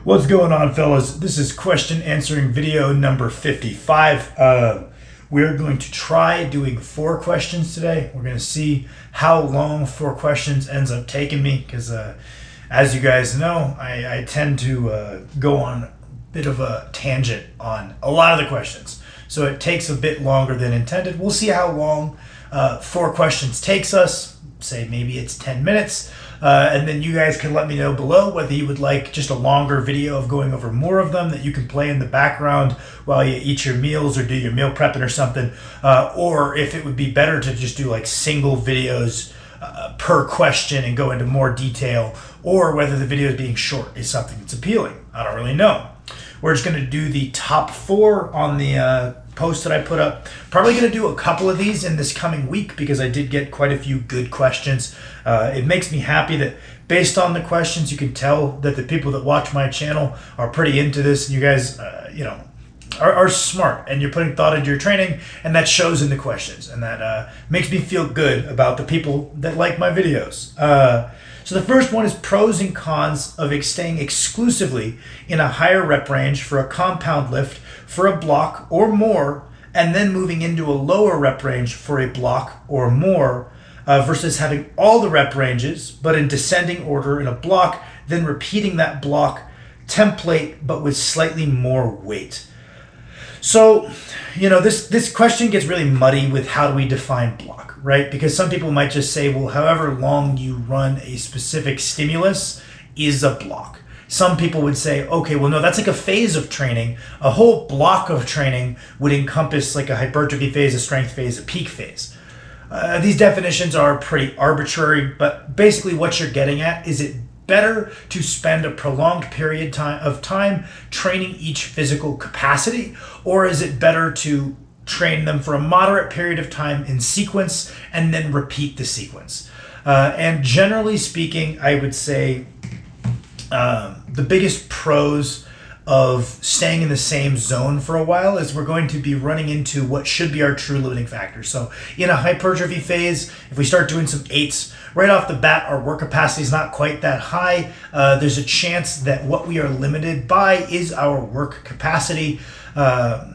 What's going on, fellas? This is question answering video number 55. We're going to try doing 4 questions today. We're going to see how long 4 questions ends up taking me because as you guys know, I tend to go on a bit of a tangent on a lot of the questions. So it takes a bit longer than intended. We'll see how long 4 questions takes us. Say maybe it's 10 minutes. And then you guys can let me know below whether you would like just a longer video of going over more of them that you can play in the background while you eat your meals or do your meal prepping or something. Or if it would be better to just do like single videos per question and go into more detail, or whether the video being short is something that's appealing. I don't really know. We're just going to do the top 4 on the post that I put up. Probably going to do a couple of these in this coming week because I did get quite a few good questions. It makes me happy that based on the questions, you can tell that the people that watch my channel are pretty into this, and you guys, are smart, and you're putting thought into your training, and that shows in the questions, and that makes me feel good about the people that like my videos. So the first one is pros and cons of staying exclusively in a higher rep range for a compound lift for a block or more, and then moving into a lower rep range for a block or more, versus having all the rep ranges, but in descending order in a block, then repeating that block template, but with slightly more weight. So, this question gets really muddy with how do we define block, right? Because some people might just say, well, however long you run a specific stimulus is a block. Some people would say, okay, well, no, that's like a phase of training. A whole block of training would encompass like a hypertrophy phase, a strength phase, a peak phase. These definitions are pretty arbitrary, but basically what you're getting at is it better to spend a prolonged period of time training each physical capacity, or is it better to train them for a moderate period of time in sequence and then repeat the sequence? And generally speaking, I would say the biggest pros of staying in the same zone for a while is we're going to be running into what should be our true limiting factor. So in a hypertrophy phase, if we start doing some 8s, right off the bat, our work capacity is not quite that high. There's a chance that what we are limited by is our work capacity,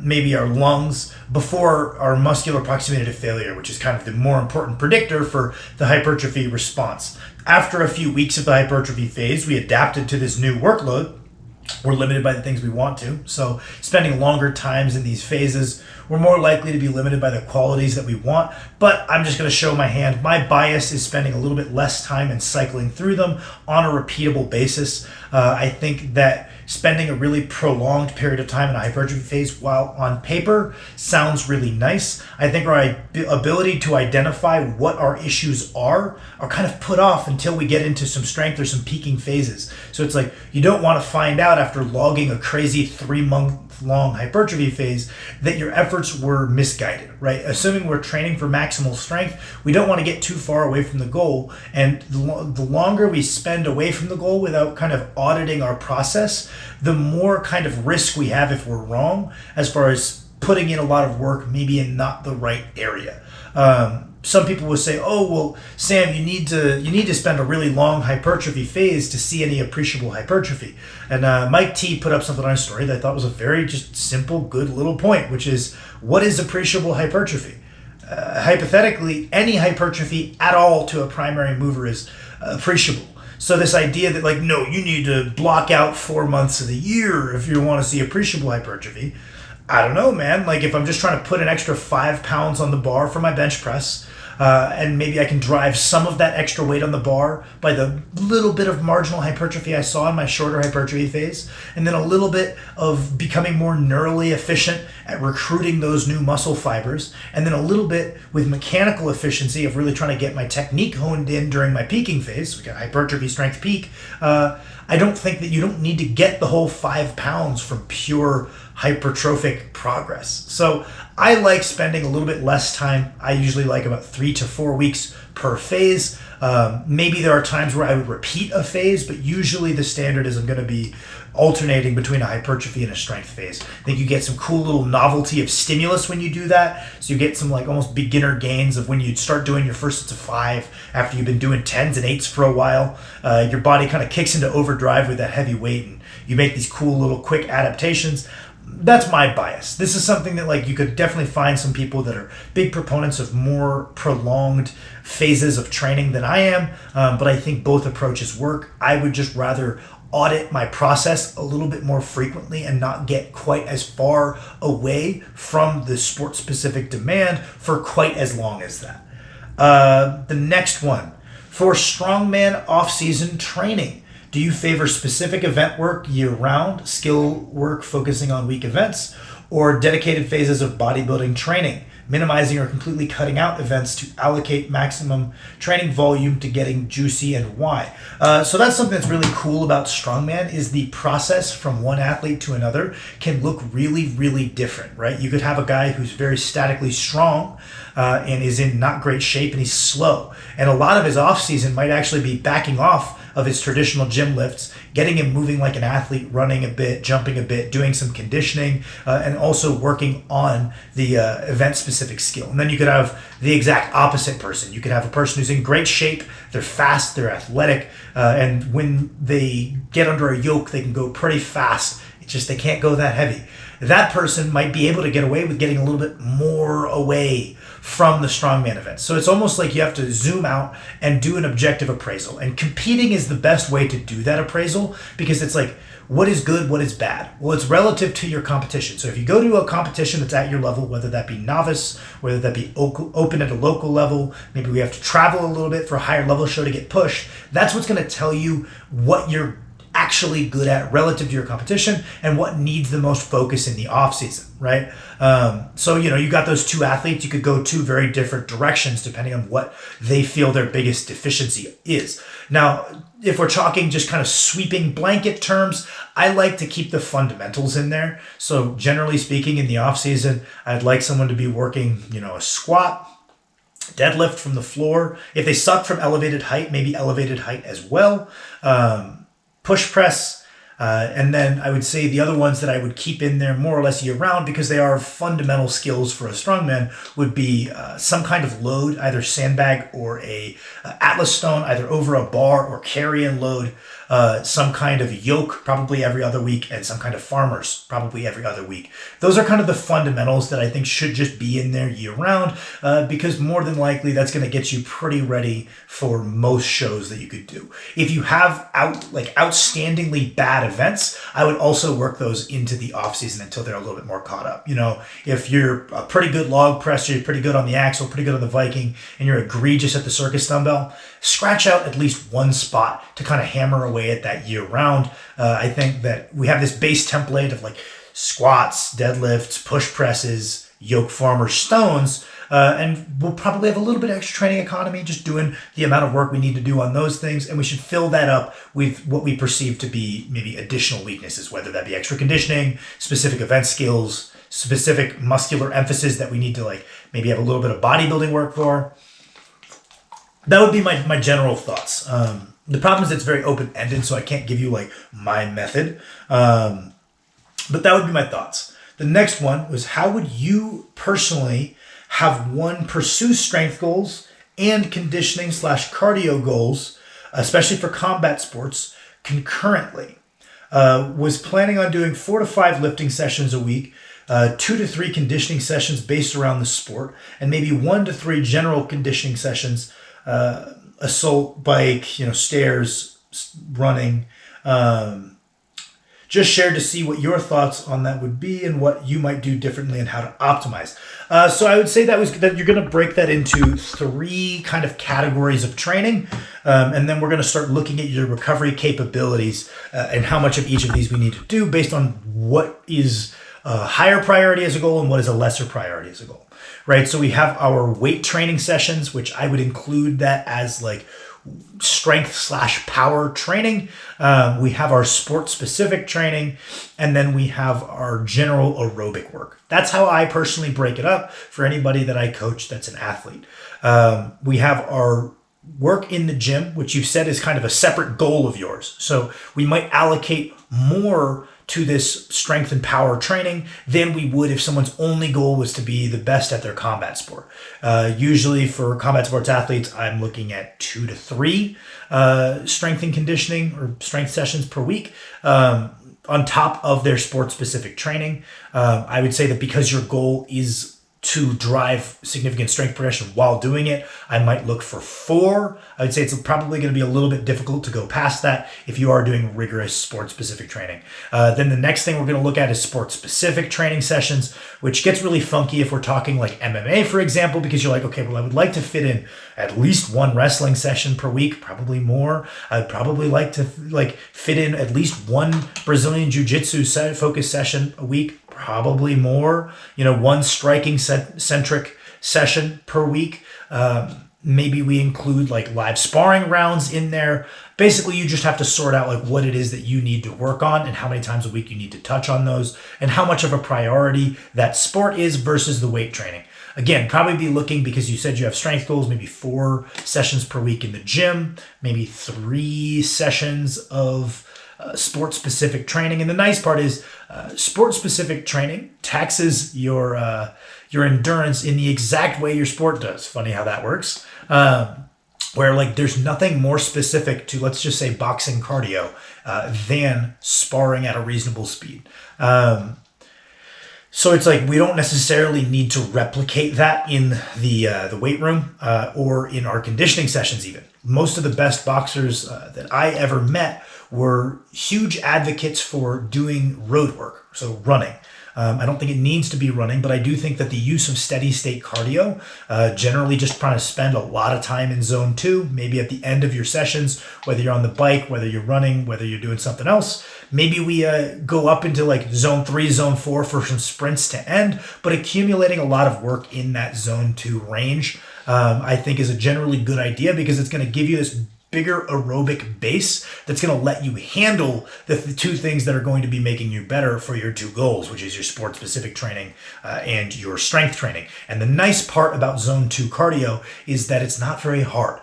maybe our lungs, before our muscular proximity to failure, which is kind of the more important predictor for the hypertrophy response. After a few weeks of the hypertrophy phase, we adapted to this new workload. We're limited by the things we want to. So spending longer times in these phases, we're more likely to be limited by the qualities that we want. But I'm just going to show my hand. My bias is spending a little bit less time and cycling through them on a repeatable basis. I think that spending a really prolonged period of time in a hypertrophy phase, while on paper sounds really nice, I think our ability to identify what our issues are kind of put off until we get into some strength or some peaking phases. So it's like you don't want to find out after logging a crazy 3-month-long hypertrophy phase that your efforts were misguided, right? Assuming we're training for maximal strength, we don't want to get too far away from the goal. And the longer we spend away from the goal without kind of auditing our process, the more kind of risk we have if we're wrong, as far as putting in a lot of work maybe in not the right area. Some people will say, oh, well, Sam, you need to spend a really long hypertrophy phase to see any appreciable hypertrophy. And Mike T put up something on his story that I thought was a very just simple, good little point, which is, what is appreciable hypertrophy? Hypothetically, any hypertrophy at all to a primary mover is appreciable. So this idea that like, no, you need to block out 4 months of the year if you want to see appreciable hypertrophy. I don't know, man. Like if I'm just trying to put an extra 5 pounds on the bar for my bench press, and maybe I can drive some of that extra weight on the bar by the little bit of marginal hypertrophy I saw in my shorter hypertrophy phase, and then a little bit of becoming more neurally efficient at recruiting those new muscle fibers, and then a little bit with mechanical efficiency of really trying to get my technique honed in during my peaking phase, we got hypertrophy strength peak. I don't think that you don't need to get the whole 5 pounds from pure hypertrophic progress. So I like spending a little bit less time. I usually like about 3 to 4 weeks per phase. Maybe there are times where I would repeat a phase, but usually the standard is I'm going to be alternating between a hypertrophy and a strength phase. I think you get some cool little novelty of stimulus when you do that. So you get some like almost beginner gains of when you start doing your first sets of 5 after you've been doing 10s and 8s for a while. Your body kind of kicks into overdrive with that heavy weight, and you make these cool little quick adaptations. That's my bias. This is something that like you could definitely find some people that are big proponents of more prolonged phases of training than I am, but I think both approaches work. I would just rather audit my process a little bit more frequently and not get quite as far away from the sport specific demand for quite as long as that. The next one, for strongman off-season training, do you favor specific event work year-round, skill work focusing on weak events, or dedicated phases of bodybuilding training, minimizing or completely cutting out events to allocate maximum training volume to getting juicy, and why? So that's something that's really cool about strongman is the process from one athlete to another can look really, really different, right? You could have a guy who's very statically strong and is in not great shape and he's slow. And a lot of his off season might actually be backing off of his traditional gym lifts, getting him moving like an athlete, running a bit, jumping a bit, doing some conditioning, and also working on the event-specific skill. And then you could have the exact opposite person. You could have a person who's in great shape, they're fast, they're athletic, and when they get under a yoke, they can go pretty fast. It's just they can't go that heavy. That person might be able to get away with getting a little bit more away from the strongman event. So it's almost like you have to zoom out and do an objective appraisal. And competing is the best way to do that appraisal because it's like, what is good, what is bad? Well, it's relative to your competition. So if you go to a competition that's at your level, whether that be novice, whether that be open at a local level, maybe we have to travel a little bit for a higher level show to get pushed, that's what's going to tell you what you're actually good at relative to your competition and what needs the most focus in the off season, right? So, you got those two athletes, you could go two very different directions depending on what they feel their biggest deficiency is. Now, if we're talking just kind of sweeping blanket terms, I like to keep the fundamentals in there. So generally speaking, in the off season, I'd like someone to be working, a squat, deadlift from the floor. If they suck from elevated height, maybe elevated height as well. Push press, and then I would say the other ones that I would keep in there more or less year round because they are fundamental skills for a strongman would be some kind of load, either sandbag or a atlas stone, either over a bar or carry and load, some kind of yoke probably every other week, and some kind of farmers probably every other week. Those are kind of the fundamentals that I think should just be in there year round because more than likely that's going to get you pretty ready for most shows that you could do. If you have outstandingly bad events, I would also work those into the off season until they're a little bit more caught up. If you're a pretty good log presser, you're pretty good on the axle, pretty good on the Viking, and you're egregious at the circus dumbbell, scratch out at least one spot to kind of hammer away at that year round. I think that we have this base template of like squats, deadlifts, push presses, yoke farmers, stones, and we'll probably have a little bit of extra training economy just doing the amount of work we need to do on those things, and we should fill that up with what we perceive to be maybe additional weaknesses, whether that be extra conditioning, specific event skills, specific muscular emphasis that we need to maybe have a little bit of bodybuilding work for. That would be my general thoughts. The problem is it's very open-ended, so I can't give you my method. But that would be my thoughts. The next one was, how would you personally have one pursue strength goals and conditioning / cardio goals, especially for combat sports, concurrently? Was planning on doing 4 to 5 lifting sessions a week, 2 to 3 conditioning sessions based around the sport, and maybe 1 to 3 general conditioning sessions, assault, bike, stairs, running. Just shared to see what your thoughts on that would be and what you might do differently and how to optimize. So I would say that you're going to break that into 3 kind of categories of training. And then we're going to start looking at your recovery capabilities and how much of each of these we need to do based on what is a higher priority as a goal and what is a lesser priority as a goal, right? So we have our weight training sessions, which I would include that as strength / power training. We have our sport specific training, and then we have our general aerobic work. That's how I personally break it up for anybody that I coach that's an athlete. We have our work in the gym, which you've said is kind of a separate goal of yours. So we might allocate more to this strength and power training than we would if someone's only goal was to be the best at their combat sport. Usually for combat sports athletes, I'm looking at 2 to 3 strength and conditioning or strength sessions per week. on top of their sport-specific training. I would say that because your goal is to drive significant strength progression while doing it, I might look for 4. I would say it's probably going to be a little bit difficult to go past that if you are doing rigorous sport-specific training. Then the next thing we're going to look at is sport-specific training sessions, which gets really funky if we're talking like MMA, for example, because you're like, okay, well, I would like to fit in at least 1 wrestling session per week, probably more. I'd probably like to fit in at least 1 Brazilian Jiu-Jitsu focus session a week, probably more, 1 striking centric session per week. Maybe we include like live sparring rounds in there. Basically, you just have to sort out like what it is that you need to work on and how many times a week you need to touch on those and how much of a priority that sport is versus the weight training. Again, probably be looking, because you said you have strength goals, maybe 4 sessions per week in the gym, maybe 3 sessions of sport-specific training. And the nice part is sport-specific training taxes your endurance in the exact way your sport does. Funny how that works. Where like there's nothing more specific to, let's just say, boxing cardio than sparring at a reasonable speed. So it's like we don't necessarily need to replicate that in the weight room or in our conditioning sessions even. Most of the best boxers that I ever met were huge advocates for doing road work, so running. I don't think it needs to be running, but I do think that the use of steady state cardio, generally just trying to spend a lot of time in zone 2, maybe at the end of your sessions, whether you're on the bike, whether you're running, whether you're doing something else. Maybe we go up into like zone 3, zone 4 for some sprints to end, but accumulating a lot of work in that zone 2 range, I think is a generally good idea, because it's going to give you this bigger aerobic base that's going to let you handle the 2 things that are going to be making you better for your 2 goals, which is your sport-specific training and your strength training. And the nice part about zone 2 cardio is that it's not very hard,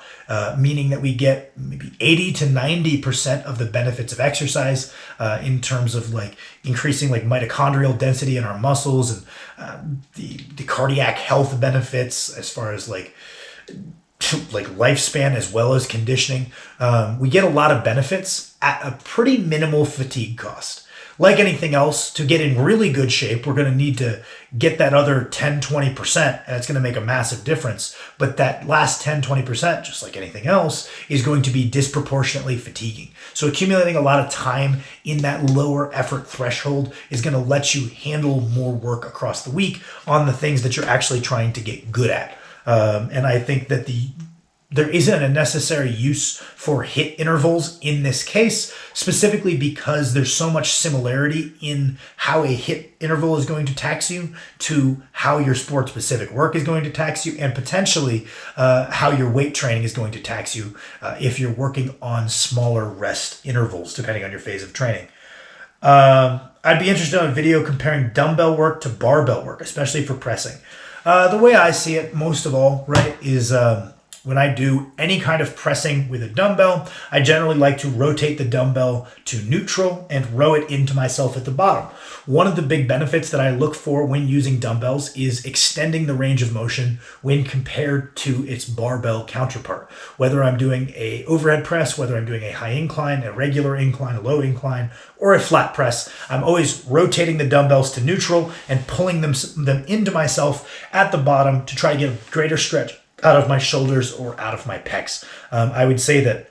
meaning that we get maybe 80 to 90% of the benefits of exercise in terms of like increasing like mitochondrial density in our muscles and the cardiac health benefits as far as like lifespan as well as conditioning. We get a lot of benefits at a pretty minimal fatigue cost. Like anything else, to get in really good shape, we're going to need to get that other 10-20%, and it's going to make a massive difference. But that last 10-20%, just like anything else, is going to be disproportionately fatiguing. So accumulating a lot of time in that lower effort threshold is going to let you handle more work across the week on the things that you're actually trying to get good at. And I think that there isn't a necessary use for HIIT intervals in this case, specifically because there's so much similarity in how a HIIT interval is going to tax you to how your sport-specific work is going to tax you, and potentially how your weight training is going to tax you if you're working on smaller rest intervals, depending on your phase of training. I'd be interested in a video comparing dumbbell work to barbell work, especially for pressing. The way I see it, most of all, right, is when I do any kind of pressing with a dumbbell, I generally like to rotate the dumbbell to neutral and row it into myself at the bottom. One of the big benefits that I look for when using dumbbells is extending the range of motion when compared to its barbell counterpart. Whether I'm doing a overhead press, whether I'm doing a high incline, a regular incline, a low incline, or a flat press, I'm always rotating the dumbbells to neutral and pulling them into myself at the bottom to try to get a greater stretch out of my shoulders or out of my pecs. I would say that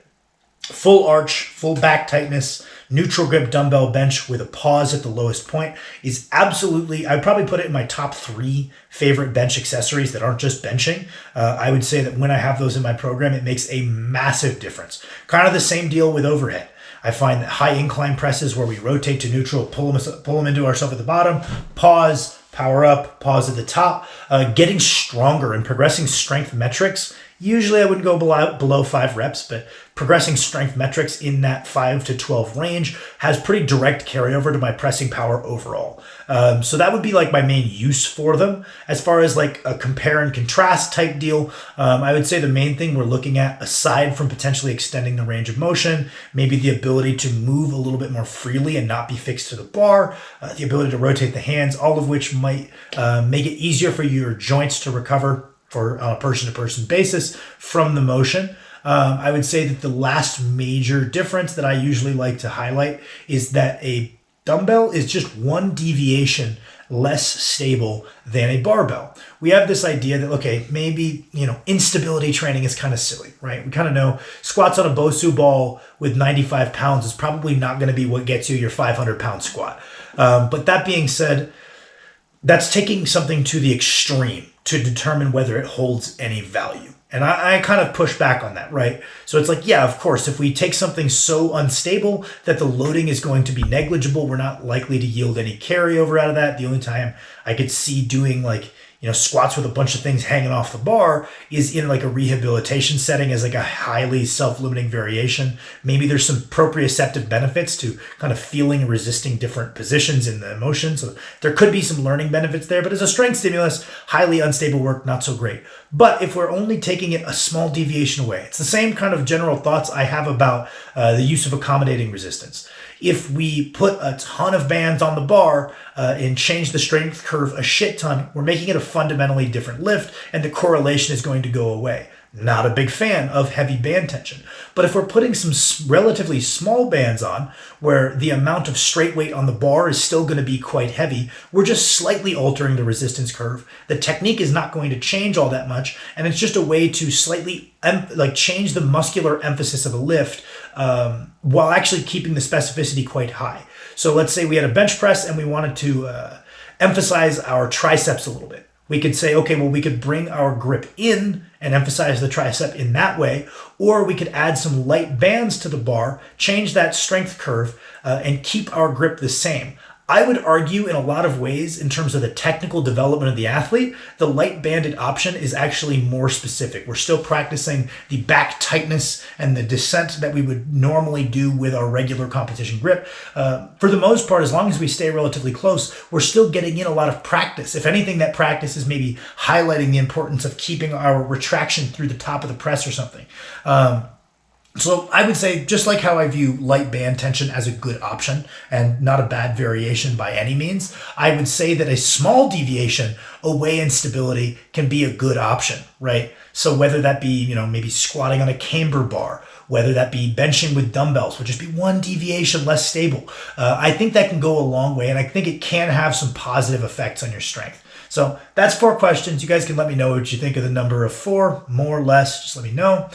full arch, full back tightness, neutral grip dumbbell bench with a pause at the lowest point is absolutely, I'd probably put it in my top 3 favorite bench accessories that aren't just benching. I would say that when I have those in my program, it makes a massive difference. Kind of the same deal with overhead. I find that high incline presses where we rotate to neutral, pull them into ourselves at the bottom, pause, power up, pause at the top, getting stronger and progressing strength metrics. Usually I wouldn't go below 5 reps, but progressing strength metrics in that 5 to 12 range has pretty direct carryover to my pressing power overall. So that would be like my main use for them. As far as like a compare and contrast type deal, I would say the main thing we're looking at, aside from potentially extending the range of motion, maybe the ability to move a little bit more freely and not be fixed to the bar, the ability to rotate the hands, all of which might make it easier for your joints to recover for on a person-to-person basis from the motion. I would say that the last major difference that I usually like to highlight is that a dumbbell is just one deviation less stable than a barbell. We have this idea that, okay, maybe, instability training is kind of silly, right? We kind of know squats on a Bosu ball with 95 pounds is probably not going to be what gets you your 500-pound squat. But that being said, that's taking something to the extreme to determine whether it holds any value. And I kind of push back on that, right? So it's like, yeah, of course, if we take something so unstable that the loading is going to be negligible, we're not likely to yield any carryover out of that. The only time I could see doing squats with a bunch of things hanging off the bar is in like a rehabilitation setting as like a highly self-limiting variation. Maybe there's some proprioceptive benefits to kind of feeling and resisting different positions in the motion. So there could be some learning benefits there, but as a strength stimulus, highly unstable work, not so great. But if we're only taking it a small deviation away, it's the same kind of general thoughts I have about the use of accommodating resistance. If we put a ton of bands on the bar and change the strength curve a shit ton, we're making it a fundamentally different lift, and the correlation is going to go away. Not a big fan of heavy band tension. But if we're putting some relatively small bands on, where the amount of straight weight on the bar is still going to be quite heavy, we're just slightly altering the resistance curve. The technique is not going to change all that much, and it's just a way to slightly change the muscular emphasis of a lift while actually keeping the specificity quite high. So let's say we had a bench press and we wanted to emphasize our triceps a little bit. We could say, okay, well, we could bring our grip in and emphasize the tricep in that way, or we could add some light bands to the bar, change that strength curve, and keep our grip the same. I would argue in a lot of ways, in terms of the technical development of the athlete, the light banded option is actually more specific. We're still practicing the back tightness and the descent that we would normally do with our regular competition grip. For the most part, as long as we stay relatively close, we're still getting in a lot of practice. If anything, that practice is maybe highlighting the importance of keeping our retraction through the top of the press or something. So I would say, just like how I view light band tension as a good option and not a bad variation by any means, I would say that a small deviation away in stability can be a good option, right? So whether that be, maybe squatting on a camber bar, whether that be benching with dumbbells, would just be one deviation less stable. I think that can go a long way, and I think it can have some positive effects on your strength. So that's 4 questions. You guys can let me know what you think of the number of 4, more or less. Just let me know.